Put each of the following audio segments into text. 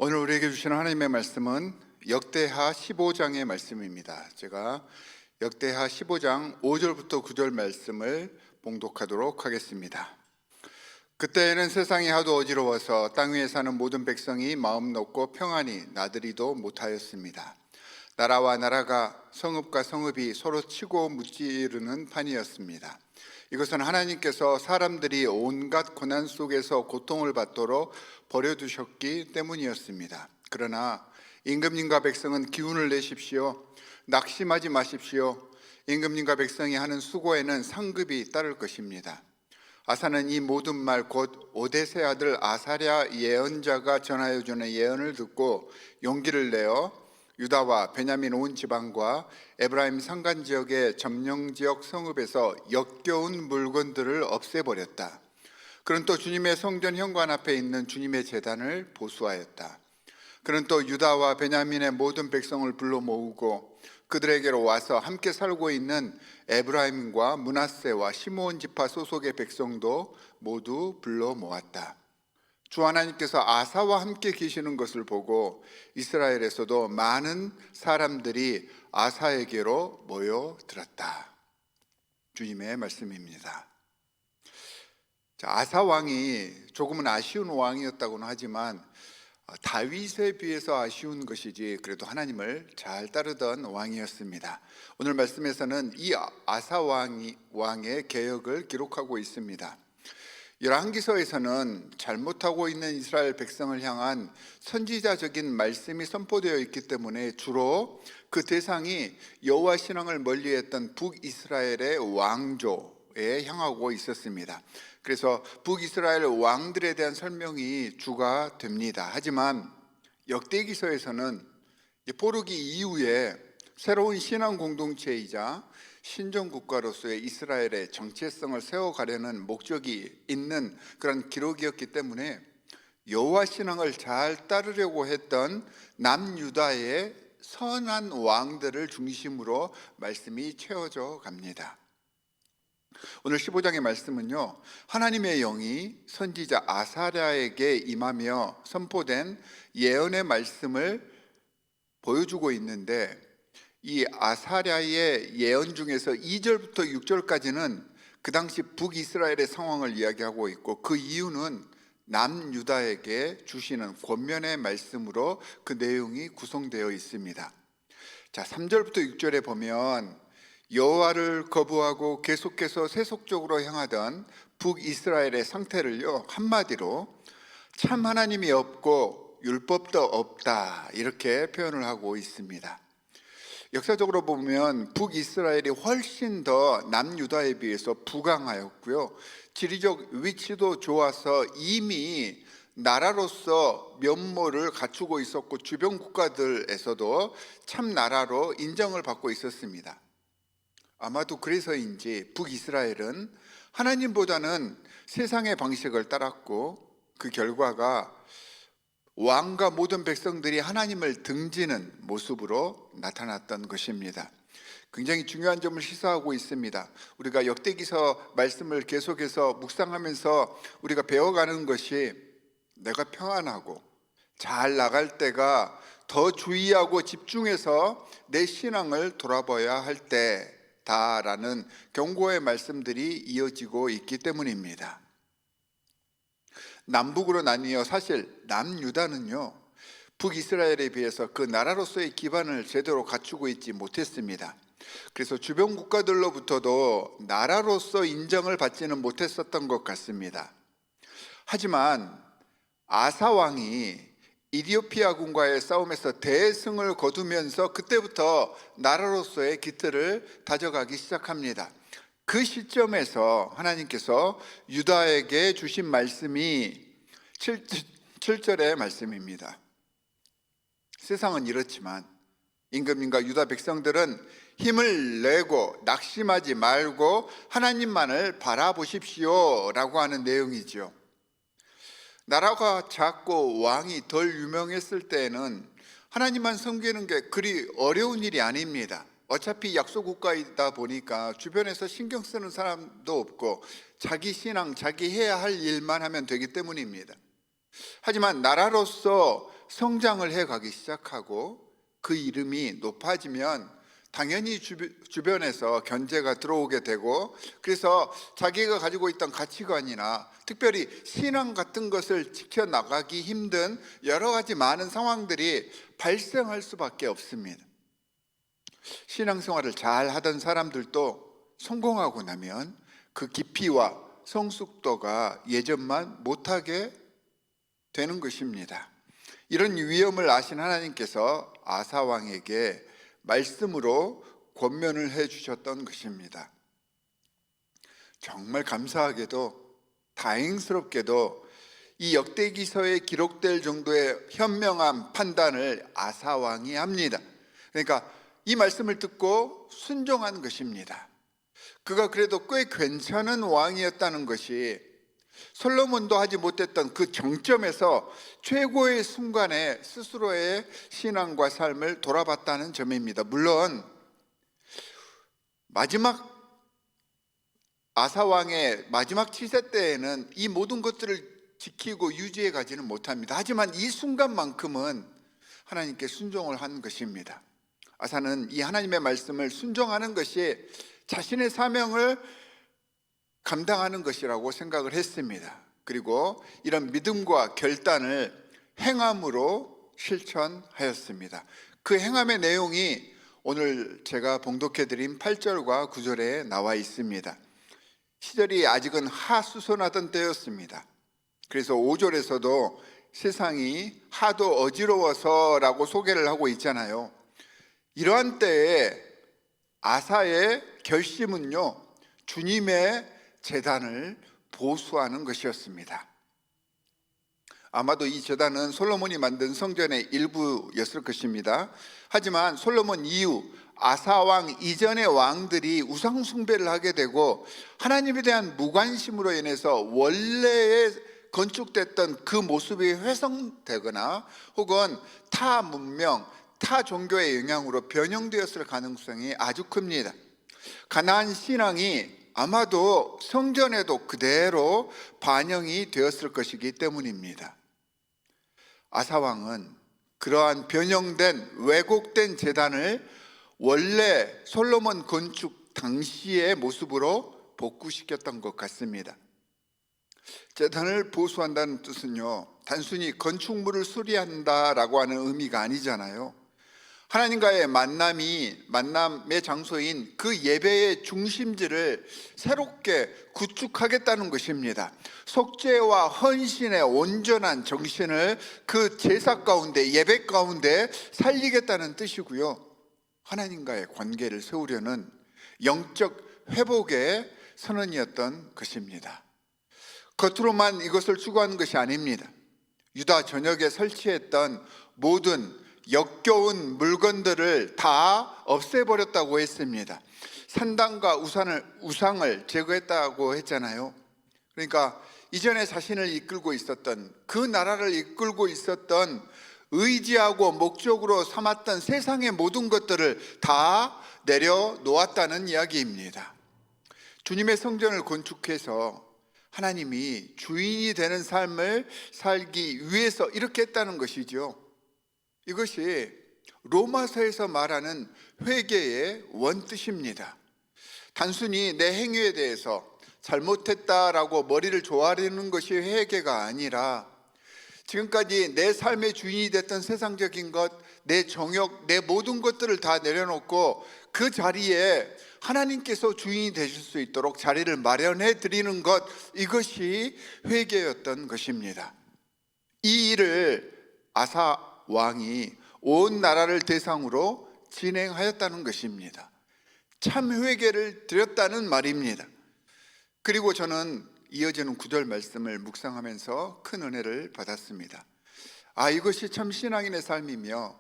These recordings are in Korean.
오늘 우리에게 주시는 하나님의 말씀은 역대하 15장의 말씀입니다. 제가 역대하 15장 5절부터 9절 말씀을 봉독하도록 하겠습니다. 그때에는 세상이 하도 어지러워서 땅 위에 사는 모든 백성이 마음 놓고 평안히 나들이도 못하였습니다. 나라와 나라가 성읍과 성읍이 서로 치고 무찌르는 판이었습니다. 이것은 하나님께서 사람들이 온갖 고난 속에서 고통을 받도록 버려두셨기 때문이었습니다. 그러나 임금님과 백성은 기운을 내십시오. 낙심하지 마십시오. 임금님과 백성이 하는 수고에는 상급이 따를 것입니다. 아사는 이 모든 말 곧 오뎃의 아들 아사랴 예언자가 전하여 주는 예언을 듣고 용기를 내어 유다와 베냐민 온 지방과 에브라임 산간 지역의 점령 지역 성읍에서 역겨운 물건들을 없애버렸다. 그는 또 주님의 성전 현관 앞에 있는 주님의 제단을 보수하였다. 그는 또 유다와 베냐민의 모든 백성을 불러 모으고 그들에게로 와서 함께 살고 있는 에브라임과 므낫세와 시므온 지파 소속의 백성도 모두 불러 모았다. 주 하나님께서 아사와 함께 계시는 것을 보고 이스라엘에서도 많은 사람들이 아사에게로 모여들었다. 주님의 말씀입니다. 아사 왕이 조금은 아쉬운 왕이었다고는 하지만 다윗에 비해서 아쉬운 것이지 그래도 하나님을 잘 따르던 왕이었습니다. 오늘 말씀에서는 이 아사 왕의 개혁을 기록하고 있습니다. 열왕기서에서는 잘못하고 있는 이스라엘 백성을 향한 선지자적인 말씀이 선포되어 있기 때문에 주로 그 대상이 여호와 신앙을 멀리했던 북이스라엘의 왕조에 향하고 있었습니다. 그래서 북이스라엘 왕들에 대한 설명이 주가 됩니다. 하지만 역대기서에서는 포르기 이후에 새로운 신앙 공동체이자 신정국가로서의 이스라엘의 정체성을 세워가려는 목적이 있는 그런 기록이었기 때문에 여호와 신앙을 잘 따르려고 했던 남유다의 선한 왕들을 중심으로 말씀이 채워져 갑니다. 오늘 15장의 말씀은요, 하나님의 영이 선지자 아사랴에게 임하며 선포된 예언의 말씀을 보여주고 있는데, 이 아사랴의 예언 중에서 2절부터 6절까지는 그 당시 북이스라엘의 상황을 이야기하고 있고, 그 이유는 남유다에게 주시는 권면의 말씀으로 그 내용이 구성되어 있습니다. 자, 3절부터 6절에 보면 여호와를 거부하고 계속해서 세속적으로 향하던 북이스라엘의 상태를요, 한마디로 참 하나님이 없고 율법도 없다, 이렇게 표현을 하고 있습니다. 역사적으로 보면 북이스라엘이 훨씬 더 남유다에 비해서 부강하였고요, 지리적 위치도 좋아서 이미 나라로서 면모를 갖추고 있었고 주변 국가들에서도 참 나라로 인정을 받고 있었습니다. 아마도 그래서인지 북이스라엘은 하나님보다는 세상의 방식을 따랐고, 그 결과가 왕과 모든 백성들이 하나님을 등지는 모습으로 나타났던 것입니다. 굉장히 중요한 점을 시사하고 있습니다. 우리가 역대기서 말씀을 계속해서 묵상하면서 우리가 배워가는 것이, 내가 평안하고 잘 나갈 때가 더 주의하고 집중해서 내 신앙을 돌아봐야 할 때다라는 경고의 말씀들이 이어지고 있기 때문입니다. 남북으로 나뉘어 사실 남유다는요, 북이스라엘에 비해서 그 나라로서의 기반을 제대로 갖추고 있지 못했습니다. 그래서 주변 국가들로부터도 나라로서 인정을 받지는 못했었던 것 같습니다. 하지만 아사 왕이 이디오피아군과의 싸움에서 대승을 거두면서 그때부터 나라로서의 기틀을 다져가기 시작합니다. 그 시점에서 하나님께서 유다에게 주신 말씀이 7절의 말씀입니다. 세상은 이렇지만 임금님과 유다 백성들은 힘을 내고 낙심하지 말고 하나님만을 바라보십시오 라고 하는 내용이죠. 나라가 작고 왕이 덜 유명했을 때에는 하나님만 섬기는 게 그리 어려운 일이 아닙니다. 어차피 약소 국가이다 보니까 주변에서 신경 쓰는 사람도 없고 자기 신앙, 자기 해야 할 일만 하면 되기 때문입니다. 하지만 나라로서 성장을 해가기 시작하고 그 이름이 높아지면 당연히 주변에서 견제가 들어오게 되고, 그래서 자기가 가지고 있던 가치관이나 특별히 신앙 같은 것을 지켜나가기 힘든 여러 가지 많은 상황들이 발생할 수밖에 없습니다. 신앙생활을 잘 하던 사람들도 성공하고 나면 그 깊이와 성숙도가 예전만 못하게 되는 것입니다. 이런 위험을 아신 하나님께서 아사 왕에게 말씀으로 권면을 해 주셨던 것입니다. 정말 감사하게도 다행스럽게도 이 역대기서에 기록될 정도의 현명한 판단을 아사 왕이 합니다. 그러니까 이 말씀을 듣고 순종한 것입니다. 그가 그래도 꽤 괜찮은 왕이었다는 것이 솔로몬도 하지 못했던 그 정점에서 최고의 순간에 스스로의 신앙과 삶을 돌아봤다는 점입니다. 물론 마지막 아사왕의 마지막 7세 때에는 이 모든 것들을 지키고 유지해 가지는 못합니다. 하지만 이 순간만큼은 하나님께 순종을 한 것입니다. 아사는 이 하나님의 말씀을 순종하는 것이 자신의 사명을 감당하는 것이라고 생각을 했습니다. 그리고 이런 믿음과 결단을 행함으로 실천하였습니다. 그 행함의 내용이 오늘 제가 봉독해드린 8절과 9절에 나와 있습니다. 시절이 아직은 하수선하던 때였습니다. 그래서 5절에서도 세상이 하도 어지러워서라고 소개를 하고 있잖아요. 이러한 때에 아사의 결심은요, 주님의 제단을 보수하는 것이었습니다. 아마도 이 제단은 솔로몬이 만든 성전의 일부였을 것입니다. 하지만 솔로몬 이후 아사왕 이전의 왕들이 우상 숭배를 하게 되고 하나님에 대한 무관심으로 인해서 원래의 건축됐던 그 모습이 훼손되거나 혹은 타 문명, 타 종교의 영향으로 변형되었을 가능성이 아주 큽니다. 가나안 신앙이 아마도 성전에도 그대로 반영이 되었을 것이기 때문입니다. 아사왕은 그러한 변형된 왜곡된 제단을 원래 솔로몬 건축 당시의 모습으로 복구시켰던 것 같습니다. 제단을 보수한다는 뜻은요, 단순히 건축물을 수리한다라고 하는 의미가 아니잖아요. 하나님과의 만남의 장소인 그 예배의 중심지를 새롭게 구축하겠다는 것입니다. 속죄와 헌신의 온전한 정신을 그 제사 가운데, 예배 가운데 살리겠다는 뜻이고요, 하나님과의 관계를 세우려는 영적 회복의 선언이었던 것입니다. 겉으로만 이것을 추구하는 것이 아닙니다. 유다 전역에 설치했던 모든 역겨운 물건들을 다 없애버렸다고 했습니다. 산당과 우상을 제거했다고 했잖아요. 그러니까 이전에 자신을 이끌고 있었던, 그 나라를 이끌고 있었던, 의지하고 목적으로 삼았던 세상의 모든 것들을 다 내려놓았다는 이야기입니다. 주님의 성전을 건축해서 하나님이 주인이 되는 삶을 살기 위해서 이렇게 했다는 것이죠. 이것이 로마서에서 말하는 회개의 원뜻입니다. 단순히 내 행위에 대해서 잘못했다라고 머리를 조아리는 것이 회개가 아니라 지금까지 내 삶의 주인이 됐던 세상적인 것, 내 정욕, 내 모든 것들을 다 내려놓고 그 자리에 하나님께서 주인이 되실 수 있도록 자리를 마련해 드리는 것, 이것이 회개였던 것입니다. 이 일을 아사 왕이 온 나라를 대상으로 진행하였다는 것입니다. 참 회개를 드렸다는 말입니다. 그리고 저는 이어지는 9절 말씀을 묵상하면서 큰 은혜를 받았습니다. 이것이 참 신앙인의 삶이며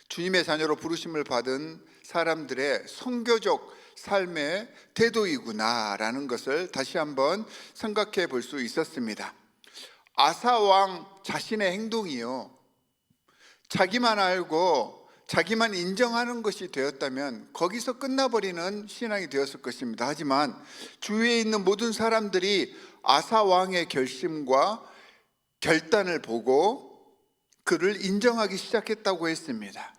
주님의 자녀로 부르심을 받은 사람들의 선교적 삶의 태도이구나라는 것을 다시 한번 생각해 볼 수 있었습니다. 아사 왕 자신의 행동이요, 자기만 알고 자기만 인정하는 것이 되었다면 거기서 끝나버리는 신앙이 되었을 것입니다. 하지만 주위에 있는 모든 사람들이 아사 왕의 결심과 결단을 보고 그를 인정하기 시작했다고 했습니다.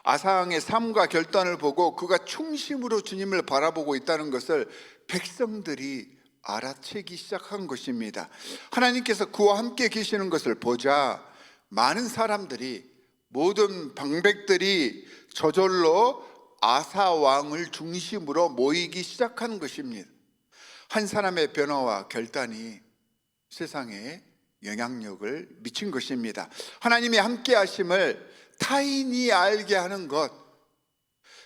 아사왕의 삶과 결단을 보고 그가 충심으로 주님을 바라보고 있다는 것을 백성들이 알아채기 시작한 것입니다. 하나님께서 그와 함께 계시는 것을 보자 많은 사람들이, 모든 방백들이 저절로 아사왕을 중심으로 모이기 시작한 것입니다. 한 사람의 변화와 결단이 세상에 영향력을 미친 것입니다. 하나님의 함께 하심을 타인이 알게 하는 것,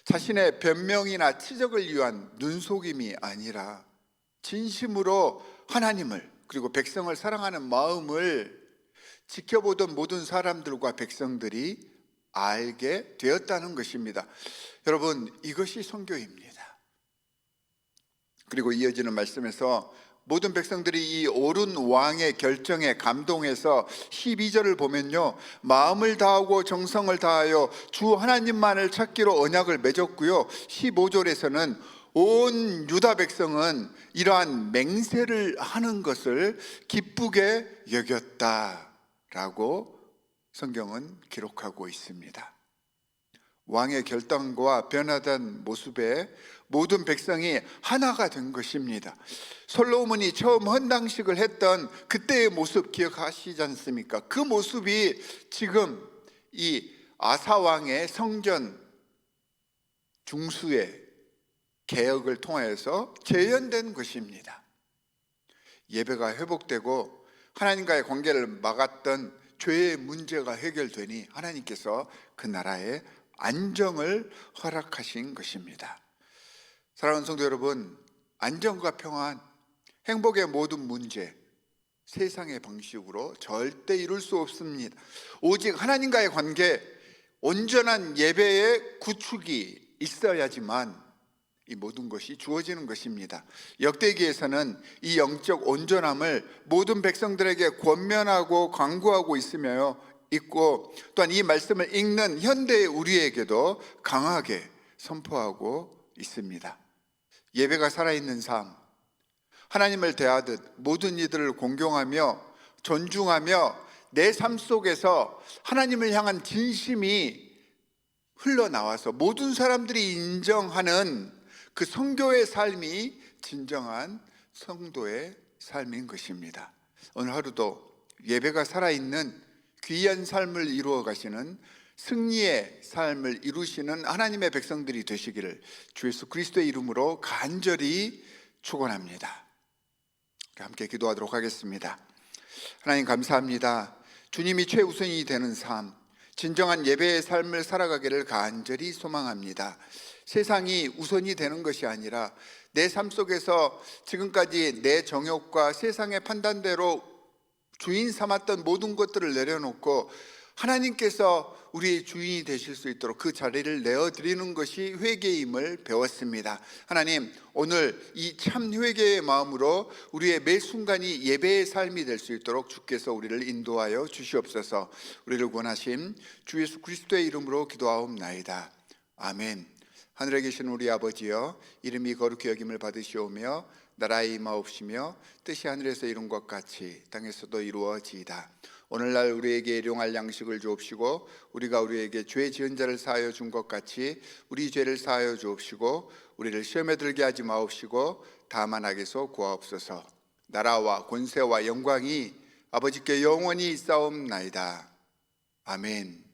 자신의 변명이나 치적을 위한 눈속임이 아니라 진심으로 하나님을 그리고 백성을 사랑하는 마음을 지켜보던 모든 사람들과 백성들이 알게 되었다는 것입니다. 여러분, 이것이 선교입니다. 그리고 이어지는 말씀에서 모든 백성들이 이 옳은 왕의 결정에 감동해서 12절을 보면요, 마음을 다하고 정성을 다하여 주 하나님만을 찾기로 언약을 맺었고요, 15절에서는 온 유다 백성은 이러한 맹세를 하는 것을 기쁘게 여겼다라고 성경은 기록하고 있습니다. 왕의 결단과 변화된 모습에 모든 백성이 하나가 된 것입니다. 솔로몬이 처음 헌당식을 했던 그때의 모습 기억하시지 않습니까? 그 모습이 지금 이 아사왕의 성전 중수의 개혁을 통해서 재현된 것입니다. 예배가 회복되고 하나님과의 관계를 막았던 죄의 문제가 해결되니 하나님께서 그 나라에 안정을 허락하신 것입니다. 사랑하는 성도 여러분, 안정과 평안, 행복의 모든 문제, 세상의 방식으로 절대 이룰 수 없습니다. 오직 하나님과의 관계, 온전한 예배의 구축이 있어야지만 이 모든 것이 주어지는 것입니다. 역대기에서는 이 영적 온전함을 모든 백성들에게 권면하고 강구하고 있고, 또한 이 말씀을 읽는 현대의 우리에게도 강하게 선포하고 있습니다. 예배가 살아있는 삶, 하나님을 대하듯 모든 이들을 공경하며 존중하며 내 삶 속에서 하나님을 향한 진심이 흘러나와서 모든 사람들이 인정하는 그 성교의 삶이 진정한 성도의 삶인 것입니다. 오늘 하루도 예배가 살아있는 귀한 삶을 이루어 가시는 승리의 삶을 이루시는 하나님의 백성들이 되시기를 주 예수 그리스도의 이름으로 간절히 축원합니다. 함께 기도하도록 하겠습니다. 하나님 감사합니다. 주님이 최우선이 되는 삶, 진정한 예배의 삶을 살아가기를 간절히 소망합니다. 세상이 우선이 되는 것이 아니라 내 삶 속에서 지금까지 내 정욕과 세상의 판단대로 주인 삼았던 모든 것들을 내려놓고 하나님께서 우리의 주인이 되실 수 있도록 그 자리를 내어드리는 것이 회개임을 배웠습니다. 하나님, 오늘 이 참 회개의 마음으로 우리의 매 순간이 예배의 삶이 될 수 있도록 주께서 우리를 인도하여 주시옵소서. 우리를 권하신 주 예수 그리스도의 이름으로 기도하옵나이다. 아멘. 하늘에 계신 우리 아버지여, 이름이 거룩히 여김을 받으시오며 나라의 임하옵시며 뜻이 하늘에서 이룬 것 같이 땅에서도 이루어지이다. 오늘날 우리에게 일용할 양식을 주옵시고 우리가 우리에게 죄 지은 자를 사하여 준 것 같이 우리 죄를 사하여 주옵시고 우리를 시험에 들게 하지 마옵시고 다만 악에서 구하옵소서. 나라와 권세와 영광이 아버지께 영원히 있사옵나이다. 아멘.